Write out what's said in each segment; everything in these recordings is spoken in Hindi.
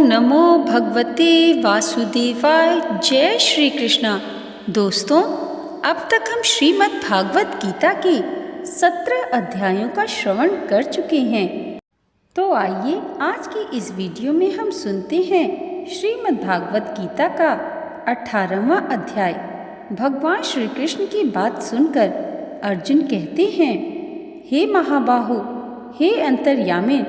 नमो भगवते वासुदेवाय। जय श्री कृष्णा। दोस्तों, अब तक हम श्रीमद् भागवत गीता के 17 अध्यायों का श्रवण कर चुके हैं। तो आइए आज की इस वीडियो में हम सुनते हैं श्रीमद् भागवत गीता का 18वां अध्याय। भगवान श्री कृष्ण की बात सुनकर अर्जुन कहते हैं, हे महाबाहो, हे अंतर्यामिन,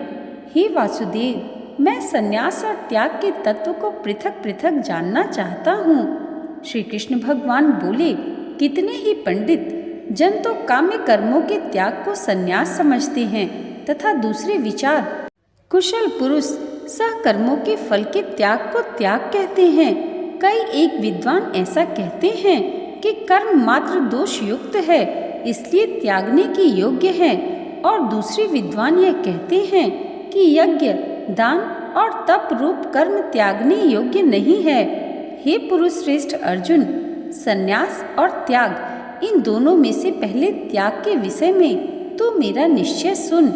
हे वासुदेव, मैं संन्यास और त्याग के तत्व को पृथक पृथक जानना चाहता हूँ। श्री कृष्ण भगवान बोले, कितने ही पंडित जन तो काम्य कर्मों के त्याग को संन्यास समझते हैं तथा दूसरे विचार कुशल पुरुष सहकर्मों के फल के त्याग को त्याग कहते हैं। कई एक विद्वान ऐसा कहते हैं कि कर्म मात्र दोष युक्त है, इसलिए त्यागने की योग्य है, और दूसरे विद्वान यह कहते हैं कि यज्ञ, दान और तप रूप कर्म त्यागने योग्य नहीं है। हे पुरुष श्रेष्ठ अर्जुन, संन्यास और त्याग इन दोनों में से पहले त्याग के विषय में तो मेरा निश्चय सुन,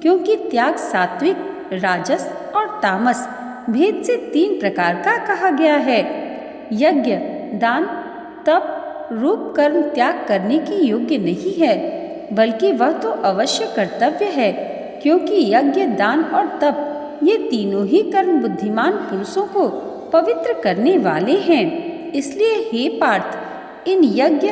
क्योंकि त्याग सात्विक, राजस और तामस भेद से 3 प्रकार का कहा गया है। यज्ञ, दान, तप रूप कर्म त्याग करने की योग्य नहीं है, बल्कि वह तो अवश्य कर्तव्य है, क्योंकि यज्ञ, दान और तप ये तीनों ही कर्म बुद्धिमान पुरुषों को पवित्र करने वाले हैं। इसलिए हे पार्थ, इन यज्ञ,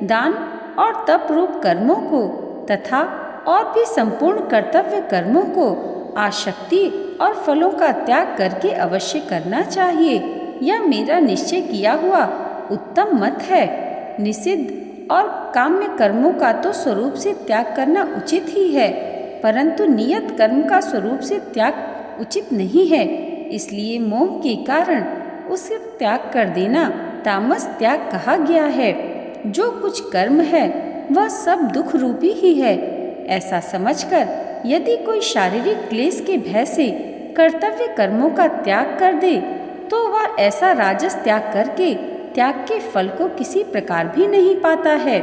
दान और तप रूप कर्मों को तथा और भी संपूर्ण कर्तव्य कर्मों को आसक्ति और फलों का त्याग करके अवश्य करना चाहिए। यह मेरा निश्चय किया हुआ उत्तम मत है। निषिद्ध और काम्य कर्मों का तो स्वरूप से त्याग करना उचित ही है, परंतु नियत कर्म का स्वरूप से त्याग उचित नहीं है। इसलिए मोह के कारण उसे त्याग कर देना तामस त्याग कहा गया है। जो कुछ कर्म है वह सब दुख रूपी ही है। ऐसा समझकर यदि कोई शारीरिक क्लेश के भय से कर्तव्य कर्मों का त्याग कर दे, तो वह ऐसा राजस त्याग करके त्याग के फल को किसी प्रकार भी नहीं पाता है।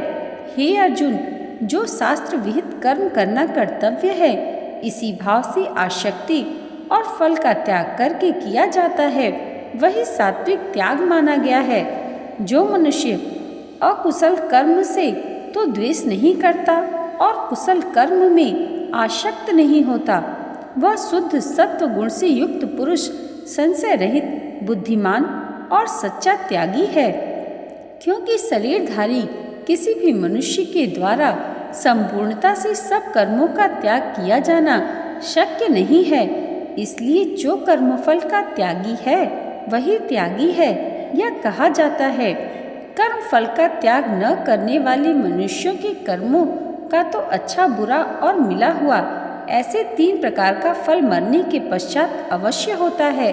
हे अर्जुन, जो शास्त्र विहित कर्म करना कर्तव्य है, इसी भाव से आसक्ति और फल का त्याग करके किया जाता है, वही सात्विक त्याग माना गया है। जो मनुष्य अकुशल कर्म से तो द्वेष नहीं करता और कुशल कर्म में आसक्त नहीं होता, वह शुद्ध सत्व गुण से युक्त पुरुष, संशय रहित, बुद्धिमान और सच्चा त्यागी है। क्योंकि शरीरधारी किसी भी मनुष्य के द्वारा संपूर्णता से सब कर्मों का त्याग किया जाना शक्य नहीं है। इसलिए जो कर्मफल का त्यागी है वही त्यागी है, यह कहा जाता है। कर्म फल का त्याग न करने वाले मनुष्यों के कर्मों का तो अच्छा बुरा और मिला हुआ ऐसे 3 प्रकार का फल मरने के पश्चात अवश्य होता है,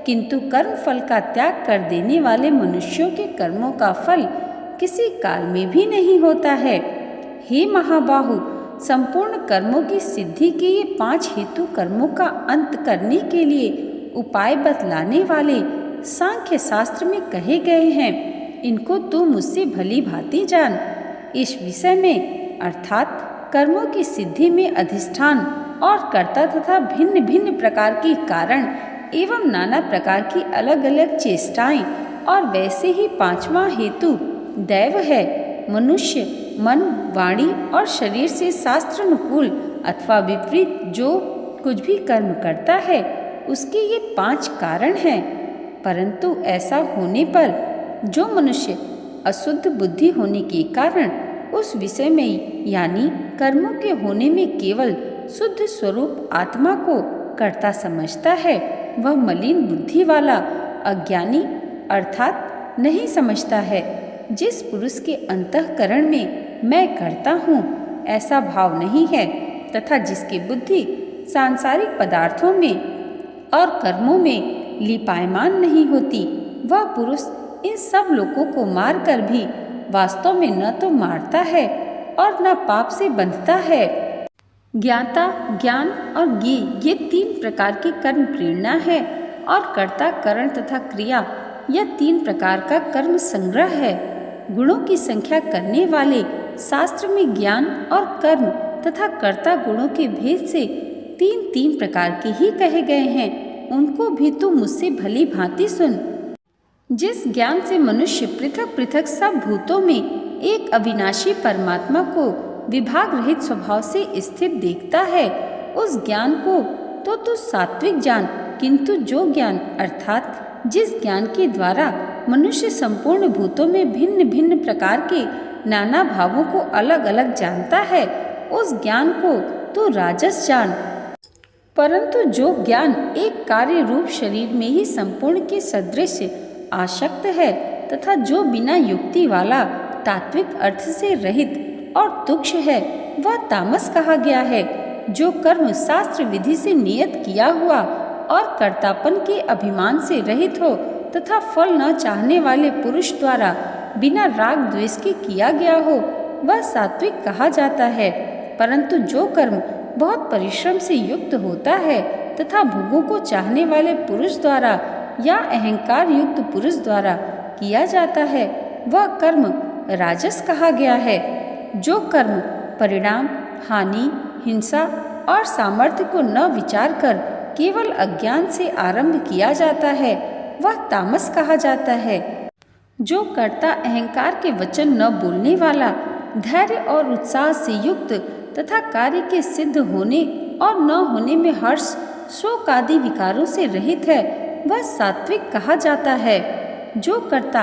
किंतु कर्म फल का त्याग कर देने वाले मनुष्यों के कर्मों का फल किसी काल में भी नहीं होता है। हे महाबाहु, संपूर्ण कर्मों की सिद्धि के ये 5 हेतु कर्मों का अंत करने के लिए उपाय बतलाने वाले सांख्य शास्त्र में कहे गए हैं। इनको तू मुझसे भली भांति जान। इस विषय में अर्थात कर्मों की सिद्धि में अधिष्ठान और कर्ता तथा भिन्न भिन्न प्रकार के कारण एवं नाना प्रकार की अलग अलग चेष्टाएं, और वैसे ही 5वां हेतु दैव है। मनुष्य मन, वाणी और शरीर से शास्त्रानुकूल अथवा विपरीत जो कुछ भी कर्म करता है, उसके ये 5 कारण हैं। परंतु ऐसा होने पर जो मनुष्य अशुद्ध बुद्धि होने के कारण उस विषय में यानी कर्मों के होने में केवल शुद्ध स्वरूप आत्मा को कर्ता समझता है, वह मलिन बुद्धि वाला अज्ञानी अर्थात नहीं समझता है। जिस पुरुष के अंतःकरण में मैं करता हूँ ऐसा भाव नहीं है, तथा जिसकी बुद्धि सांसारिक पदार्थों में और कर्मों में लिपायमान नहीं होती, वह पुरुष इन सब लोगों को मारकर भी वास्तव में न तो मारता है और न पाप से बंधता है। ज्ञाता, ज्ञान और ज्ञेय ये 3 प्रकार की कर्म प्रेरणा है, और कर्ता, करण तथा क्रिया यह 3 प्रकार का कर्म संग्रह है। गुणों की संख्या करने वाले शास्त्र में ज्ञान और कर्म तथा कर्ता गुणों के भेद से 3 प्रकार के ही कहे गए हैं। उनको भी तू मुझसे भली भांति सुन। जिस ज्ञान से मनुष्य पृथक पृथक सब भूतों में एक अविनाशी परमात्मा को विभाग रहित स्वभाव से स्थित देखता है, उस ज्ञान को तो तू सात्विक जान, किंतु जो ज्ञान अर्थात जिस ज्ञान के द्वारा मनुष्य संपूर्ण भूतों में भिन्न भिन्न प्रकार के नाना भावों को अलग अलग जानता है, उस ज्ञान को तू राजस जान। परंतु जो ज्ञान एक कार्य रूप शरीर में ही संपूर्ण के सदृश आसक्त है तथा जो बिना युक्ति वाला तात्विक अर्थ से रहित और तुक्ष है, वह तामस कहा गया है। जो कर्म शास्त्र विधि से नियत किया हुआ और कर्तापन के अभिमान से रहित हो तथा फल न चाहने वाले पुरुष द्वारा बिना राग द्वेष के किया गया हो, वह सात्विक कहा जाता है। परंतु जो कर्म बहुत परिश्रम से युक्त होता है तथा भोगों को चाहने वाले पुरुष द्वारा या अहंकार युक्त पुरुष द्वारा किया जाता है, वह कर्म राजस कहा गया है। जो कर्म परिणाम, हानि, हिंसा और सामर्थ्य को न विचार कर केवल अज्ञान से आरंभ किया जाता है, वह तामस कहा जाता है। जो कर्ता अहंकार के वचन न बोलने वाला, धैर्य और उत्साह से युक्त तथा कार्य के सिद्ध होने और न होने में हर्ष, शोक आदि विकारों से रहित है, वह सात्विक कहा जाता है। जो कर्ता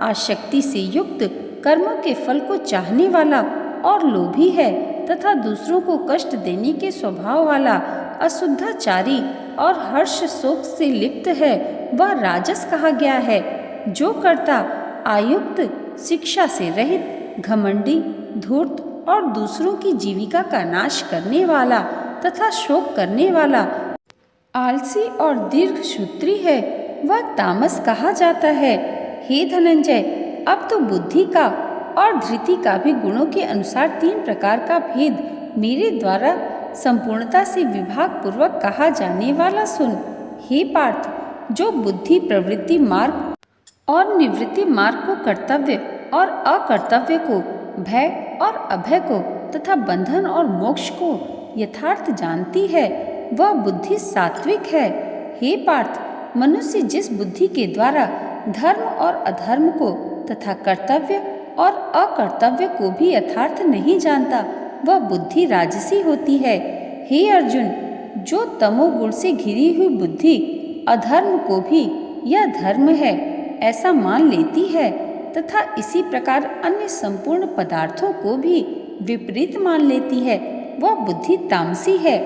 आसक्ति से युक्त, कर्मों के फल को चाहने वाला और लोभी है तथा दूसरों को कष्ट देने के स्वभाव वाला, अशुद्धाचारी और हर्ष शोक से लिप्त है, वह राजस कहा गया है। जो कर्ता आयुक्त, शिक्षा से रहित, घमंडी, धूर्त और दूसरों की जीविका का नाश करने वाला तथा शोक करने वाला, आलसी और दीर्घसूत्री है, वह तामस कहा जाता है। हे धनंजय, अब तो बुद्धि का और धृति का भी गुणों के अनुसार 3 प्रकार का भेद मेरे द्वारा संपूर्णता से विभाग पूर्वक कहा जाने वाला सुन। हे पार्थ, जो बुद्धि प्रवृत्ति मार्ग और निवृत्ति मार्ग को, कर्तव्य और अकर्तव्य को, भय और अभय को तथा बंधन और मोक्ष को यथार्थ जानती है, वह बुद्धि सात्विक है। हे पार्थ, मनुष्य जिस बुद्धि के द्वारा धर्म और अधर्म को तथा कर्तव्य और अकर्तव्य को भी यथार्थ नहीं जानता, वह बुद्धि राजसी होती है। हे अर्जुन, जो तमोगुण से घिरी हुई बुद्धि अधर्म को भी यह धर्म है ऐसा मान लेती है तथा इसी प्रकार अन्य संपूर्ण पदार्थों को भी विपरीत मान लेती है, वह बुद्धि तामसी है।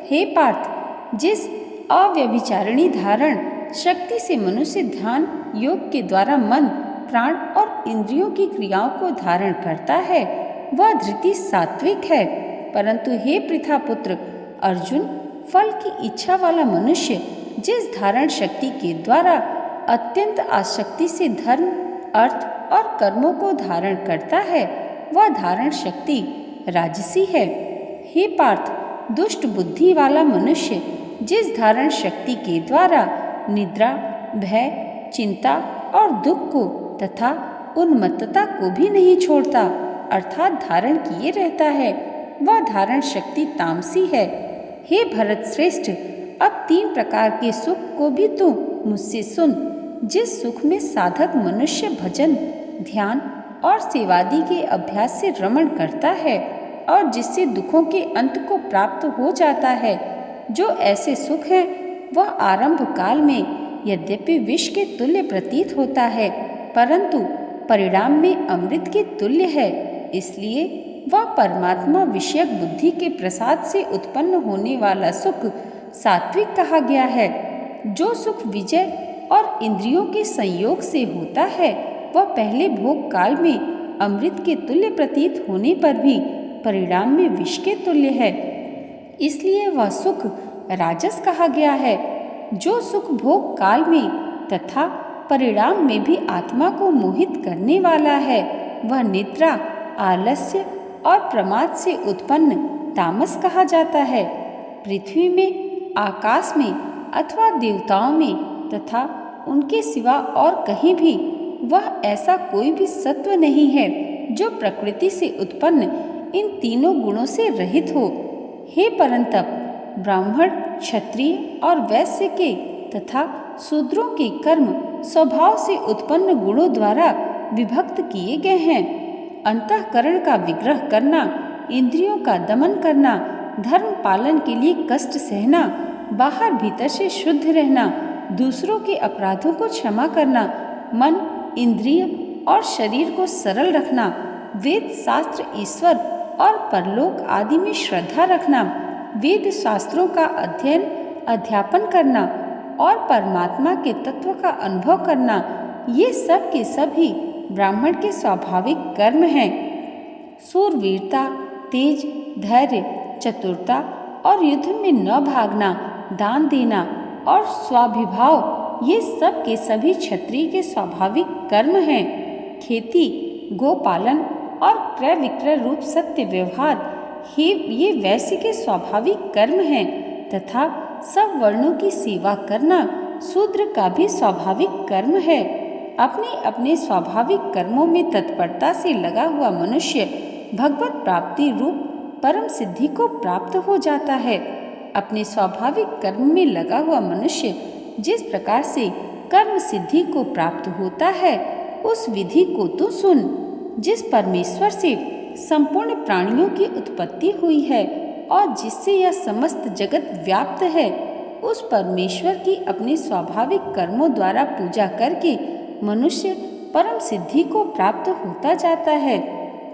हे पार्थ, जिस अव्यभिचारिणी धारण शक्ति से मनुष्य ध्यान योग के द्वारा मन, प्राण और इंद्रियों की क्रियाओं को धारण करता है, वह धृति सात्विक है। परंतु हे पृथापुत्र अर्जुन, फल की इच्छा वाला मनुष्य जिस धारण शक्ति के द्वारा अत्यंत आसक्ति से धर्म, अर्थ और कर्मों को धारण करता है, वह धारण शक्ति राजसी है। हे पार्थ, दुष्ट बुद्धि वाला मनुष्य जिस धारण शक्ति के द्वारा निद्रा, भय, चिंता और दुख को तथा उन्मत्तता को भी नहीं छोड़ता, अर्थात धारण किए रहता है, वह धारण शक्ति तामसी है। हे भरत श्रेष्ठ, अब 3 प्रकार के सुख को भी तू मुझसे सुन। जिस सुख में साधक मनुष्य भजन, ध्यान और सेवादि के अभ्यास से रमण करता है और जिससे दुखों के अंत को प्राप्त हो जाता है, जो ऐसे सुख है वह आरंभ काल में यद्यपि विष के तुल्य प्रतीत होता है, परंतु परिणाम में अमृत के तुल्य है। इसलिए वह परमात्मा विषयक बुद्धि के प्रसाद से उत्पन्न होने वाला सुख सात्विक कहा गया है। जो सुख विजय और इंद्रियों के संयोग से होता है, वह पहले भोग काल में अमृत के तुल्य प्रतीत होने पर भी परिणाम में विष के तुल्य है, इसलिए वह सुख राजस कहा गया है। जो सुख भोग काल में तथा परिणाम में भी आत्मा को मोहित करने वाला है, वह निद्रा, आलस्य और प्रमाद से उत्पन्न तामस कहा जाता है। पृथ्वी में, आकाश में अथवा देवताओं में तथा उनके सिवा और कहीं भी वह ऐसा कोई भी सत्व नहीं है जो प्रकृति से उत्पन्न इन तीनों गुणों से रहित हो। हे परंतप, ब्राह्मण, क्षत्रिय और वैश्य के तथा शूद्रों के कर्म स्वभाव से उत्पन्न गुणों द्वारा विभक्त किए गए हैं। अंतःकरण का विग्रह करना, इंद्रियों का दमन करना, धर्म पालन के लिए कष्ट सहना, बाहर भीतर से शुद्ध रहना, दूसरों के अपराधों को क्षमा करना, मन, इंद्रिय और शरीर को सरल रखना, वेद शास्त्र, ईश्वर और परलोक आदि में श्रद्धा रखना, वेद शास्त्रों का अध्ययन अध्यापन करना और परमात्मा के तत्व का अनुभव करना, ये सब के सभी ब्राह्मण के स्वाभाविक कर्म हैं। शूरवीरता, तेज, धैर्य, चतुरता और युद्ध में न भागना, दान देना और स्वाभिभाव, ये सब के सभी क्षत्रिय के स्वाभाविक कर्म हैं। खेती, गोपालन और क्रय विक्रय रूप सत्य व्यवहार ये वैश्य के स्वाभाविक कर्म हैं तथा सब वर्णों की सेवा करना शूद्र का भी स्वाभाविक कर्म है। अपने अपने स्वाभाविक कर्मों में तत्परता से लगा हुआ मनुष्य भगवत प्राप्ति रूप परम सिद्धि को प्राप्त हो जाता है। अपने स्वाभाविक कर्म में लगा हुआ मनुष्य जिस प्रकार से कर्म सिद्धि को प्राप्त होता है, उस विधि को तू सुन। जिस परमेश्वर से संपूर्ण प्राणियों की उत्पत्ति हुई है और जिससे यह समस्त जगत व्याप्त है, उस परमेश्वर की अपने स्वाभाविक कर्मों द्वारा पूजा करके मनुष्य परम सिद्धि को प्राप्त होता जाता है।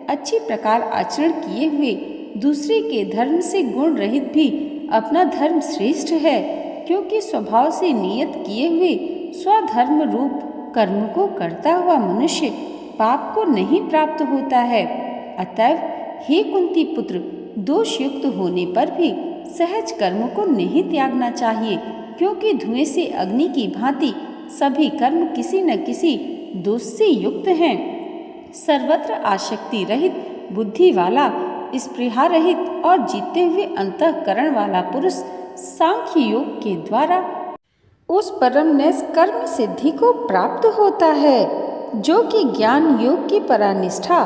अच्छी प्रकार आचरण किए हुए दूसरे के धर्म से गुण रहित भी अपना धर्म श्रेष्ठ है, क्योंकि स्वभाव से नियत किए हुए स्वधर्म रूप कर्म को करता हुआ मनुष्य पाप को नहीं प्राप्त होता है। अतएव हे कुंती पुत्र, दोष युक्त होने पर भी सहज कर्म को नहीं त्यागना चाहिए, क्योंकि धुएं से अग्नि की भांति सभी कर्म किसी न किसी दोष से युक्त हैं। सर्वत्र आसक्ति रहित, बुद्धि वाला, स्पृहा रहित और जीते हुए अंतःकरण वाला पुरुष सांख्य योग के द्वारा उस परम नैष्कर्म सिद्धि को प्राप्त होता है, जो कि ज्ञान योग की परानिष्ठा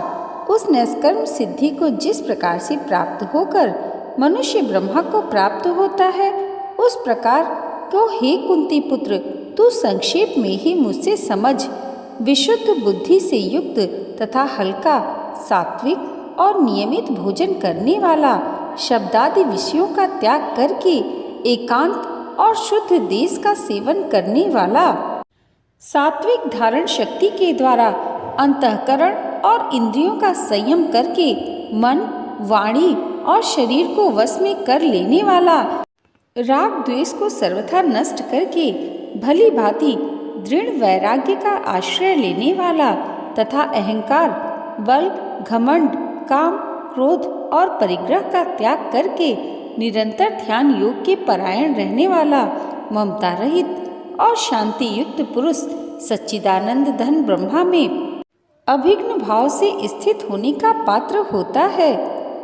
उस नैष्कर्म सिद्धि को जिस प्रकार से प्राप्त होकर मनुष्य ब्रह्मा को प्राप्त होता है, उस प्रकार को हे कुंती पुत्र, तू संक्षेप में ही मुझसे समझ। विशुद्ध बुद्धि से युक्त तथा हल्का, सात्विक और नियमित भोजन करने वाला, शब्दादि विषयों का त्याग करके एकांत और शुद्ध देश का सेवन करने वाला, सात्विक धारण शक्ति के द्वारा अंतःकरण और इंद्रियों का संयम करके मन, वाणी और शरीर को वश में कर लेने वाला, राग द्वेष को सर्वथा नष्ट करके भली भांति दृढ़ वैराग्य का आश्रय लेने वाला तथा अहंकार, बल, घमंड, काम, क्रोध और परिग्रह का त्याग करके निरंतर ध्यान योग के परायण रहने वाला, ममता रहित और शांति युक्त पुरुष सच्चिदानंद धन ब्रह्मा में अभिघ्न भाव से स्थित होने का पात्र होता है।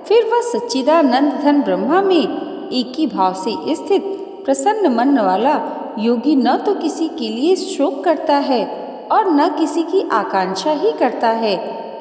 फिर वह सच्चिदानंद धन ब्रह्मा में एक ही भाव से स्थित प्रसन्न मन वाला योगी न तो किसी के लिए शोक करता है और न किसी की आकांक्षा ही करता है।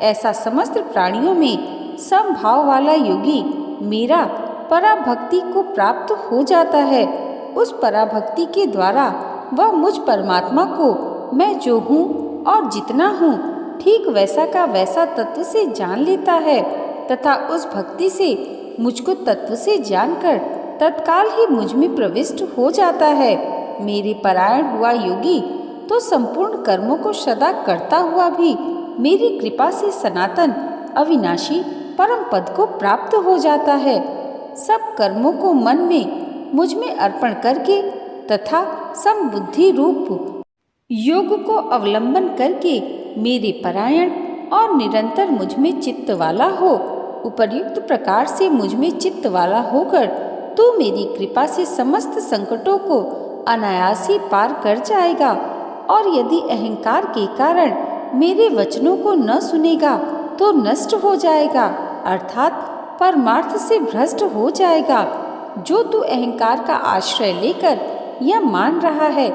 ऐसा समस्त प्राणियों में समभाव वाला योगी मेरा पराभक्ति को प्राप्त हो जाता है। उस पराभक्ति के द्वारा वह मुझ परमात्मा को मैं जो हूँ और जितना हूँ ठीक वैसा का वैसा तत्व से जान लेता है तथा उस भक्ति से मुझको तत्व से जानकर तत्काल ही मुझ में प्रविष्ट हो जाता है। मेरे परायण हुआ योगी तो संपूर्ण कर्मों को सदा करता हुआ भी मेरी कृपा से सनातन अविनाशी परम पद को प्राप्त हो जाता है। सब कर्मों को मन में मुझ में अर्पण करके तथा समबुद्धि रूप योग को अवलंबन करके मेरे परायण और निरंतर मुझ में चित्त वाला हो। उपर्युक्त प्रकार से मुझ में चित्त वाला होकर तू मेरी कृपा से समस्त संकटों को अनायास ही पार कर जाएगा। और यदि अहंकार के कारण मेरे वचनों को न सुनेगा तो नष्ट हो जाएगा, अर्थात परमार्थ से भ्रष्ट हो जाएगा। जो तू अहंकार का आश्रय लेकर यह मान रहा है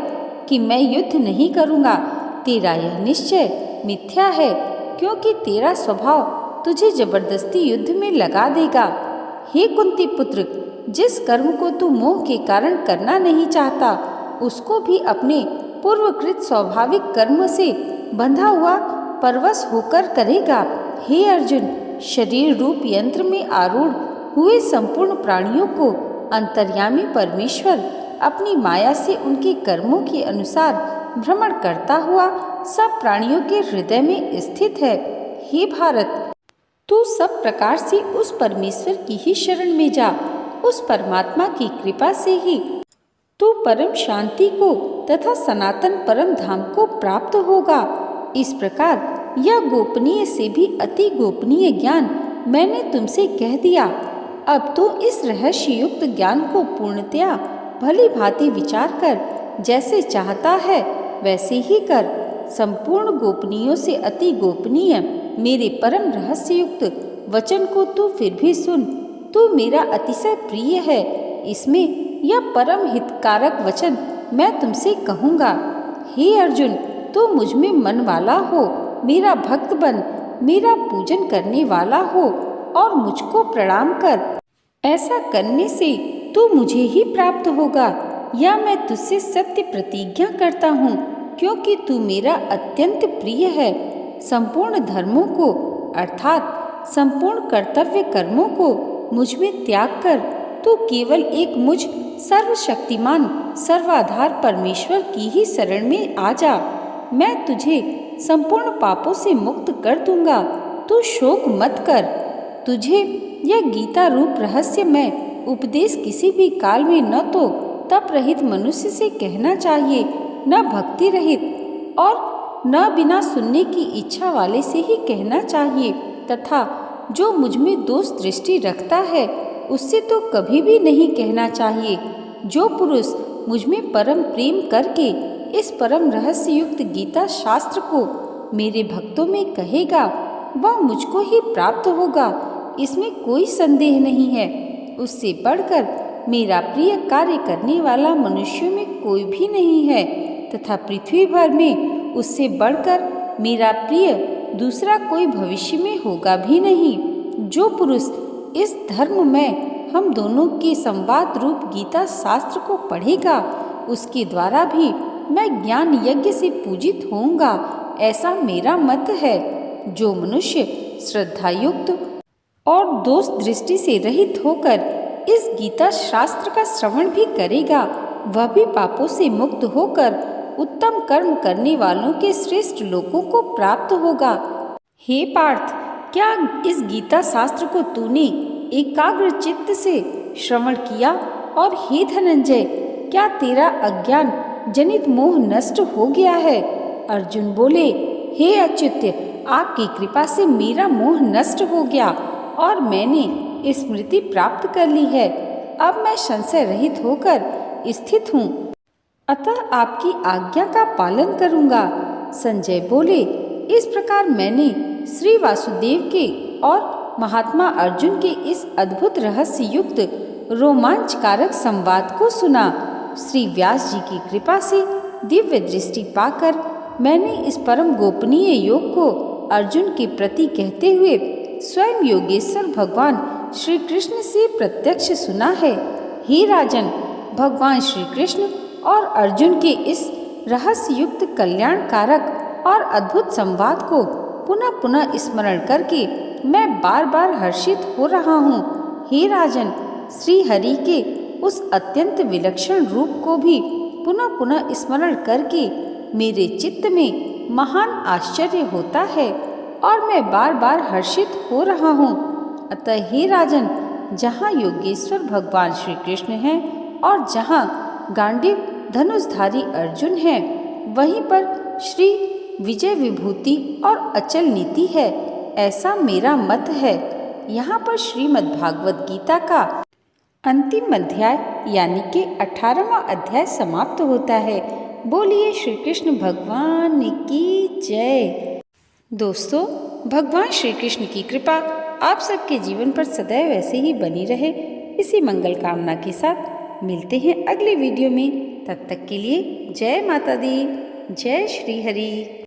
कि मैं युद्ध नहीं करूँगा, तेरा यह निश्चय मिथ्या है, क्योंकि तेरा स्वभाव तुझे जबरदस्ती युद्ध में लगा देगा। हे कुंती पुत्र, जिस कर्म को तू मोह के कारण करना नहीं चाहता, उसको भी अपने पूर्वकृत स्वाभाविक कर्म से बंधा हुआ परवश होकर करेगा। हे अर्जुन, शरीर रूप यंत्र में आरूढ़ हुए संपूर्ण प्राणियों को अंतर्यामी परमेश्वर अपनी माया से उनके कर्मों के अनुसार भ्रमण करता हुआ सब प्राणियों के हृदय में स्थित है। हे भारत, तू सब प्रकार से उस परमेश्वर की ही शरण में जा। उस परमात्मा की कृपा से ही तू परम शांति को तथा सनातन परम धाम को प्राप्त होगा। इस प्रकार यह गोपनीय से भी अति गोपनीय ज्ञान मैंने तुमसे कह दिया। अब तो इस रहस्य युक्त ज्ञान को पूर्णतया भली भांति विचार कर जैसे चाहता है वैसे ही कर। संपूर्ण गोपनीयों से अति गोपनीय मेरे परम रहस्य युक्त वचन को तू फिर भी सुन। तू मेरा अतिशय प्रिय है, इसमें यह परम हितकारक वचन मैं तुमसे कहूँगा। हे अर्जुन, तू मुझ में मन वाला हो, मेरा भक्त बन, मेरा पूजन करने वाला हो और मुझको प्रणाम कर। ऐसा करने से तू मुझे ही प्राप्त होगा, या मैं तुझसे सत्य प्रतिज्ञा करता हूँ, क्योंकि तू मेरा अत्यंत प्रिय है। संपूर्ण धर्मों को अर्थात संपूर्ण कर्तव्य कर्मों को मुझ में त्याग कर तू केवल एक मुझ सर्वशक्तिमान सर्वाधार परमेश्वर की ही शरण में आ जा। मैं तुझे संपूर्ण पापों से मुक्त कर दूंगा। तू शोक मत कर। तुझे यह गीता रूप रहस्य में उपदेश किसी भी काल में न तो तप रहित मनुष्य से कहना चाहिए, न भक्ति रहित और न बिना सुनने की इच्छा वाले से ही कहना चाहिए, तथा जो मुझ में दोष दृष्टि रखता है उससे तो कभी भी नहीं कहना चाहिए। जो पुरुष मुझ में परम प्रेम करके इस परम रहस्य युक्त गीता शास्त्र को मेरे भक्तों में कहेगा वह मुझको ही प्राप्त होगा, इसमें कोई संदेह नहीं है। उससे बढ़कर मेरा प्रिय कार्य करने वाला मनुष्यों में कोई भी नहीं है, तथा पृथ्वी भर में उससे बढ़कर मेरा प्रिय दूसरा कोई भविष्य में होगा भी नहीं। जो पुरुष इस धर्म में हम दोनों के संवाद रूप गीता शास्त्र को पढ़ेगा उसके द्वारा भी मैं ज्ञान यज्ञ से पूजित होऊंगा, ऐसा मेरा मत है। जो मनुष्य श्रद्धायुक्त और दोष दृष्टि से रहित होकर इस गीता शास्त्र का श्रवण भी करेगा वह भी पापों से मुक्त होकर उत्तम कर्म करने वालों के श्रेष्ठ लोकों को प्राप्त होगा। हे पार्थ, क्या इस गीता शास्त्र को तूने एकाग्र चित्त से श्रवण किया? और हे धनंजय, क्या तेरा अज्ञान जनित मोह नष्ट हो गया है? अर्जुन बोले, हे अच्युत, आपकी कृपा से मेरा मोह नष्ट हो गया और मैंने स्मृति प्राप्त कर ली है। अब मैं संशय रहित होकर स्थित हूँ, अतः आपकी आज्ञा का पालन करूँगा। संजय बोले, इस प्रकार मैंने श्री वासुदेव के और महात्मा अर्जुन के इस अद्भुत रहस्य युक्त रोमांचकारक संवाद को सुना। श्री व्यास जी की कृपा से दिव्य दृष्टि पाकर मैंने इस परम गोपनीय योग को अर्जुन के प्रति कहते हुए स्वयं योगेश्वर भगवान श्री कृष्ण से प्रत्यक्ष सुना है। हे राजन, भगवान श्री कृष्ण और अर्जुन के इस रहस्य युक्त कल्याणकारक और अद्भुत संवाद को पुनः पुनः स्मरण करके मैं बार बार हर्षित हो रहा हूँ। हे राजन, श्री हरि के उस अत्यंत विलक्षण रूप को भी पुनः पुनः स्मरण करके मेरे चित्त में महान आश्चर्य होता है और मैं बार बार हर्षित हो रहा हूँ। अतः हे राजन, जहाँ योगेश्वर भगवान श्री कृष्ण हैं और जहाँ गांडीव धनुषधारी अर्जुन हैं, वहीं पर श्री विजय विभूति और अचल नीति है, ऐसा मेरा मत है। यहाँ पर श्रीमद् भागवत गीता का अंतिम अध्याय यानी कि 18वां अध्याय समाप्त होता है। बोलिए श्री कृष्ण भगवान की जय। दोस्तों, भगवान श्री कृष्ण की कृपा आप सबके जीवन पर सदैव ऐसे ही बनी रहे, इसी मंगल कामना के साथ मिलते हैं अगले वीडियो में। तब तक के लिए जय माता दी, जय श्री हरि।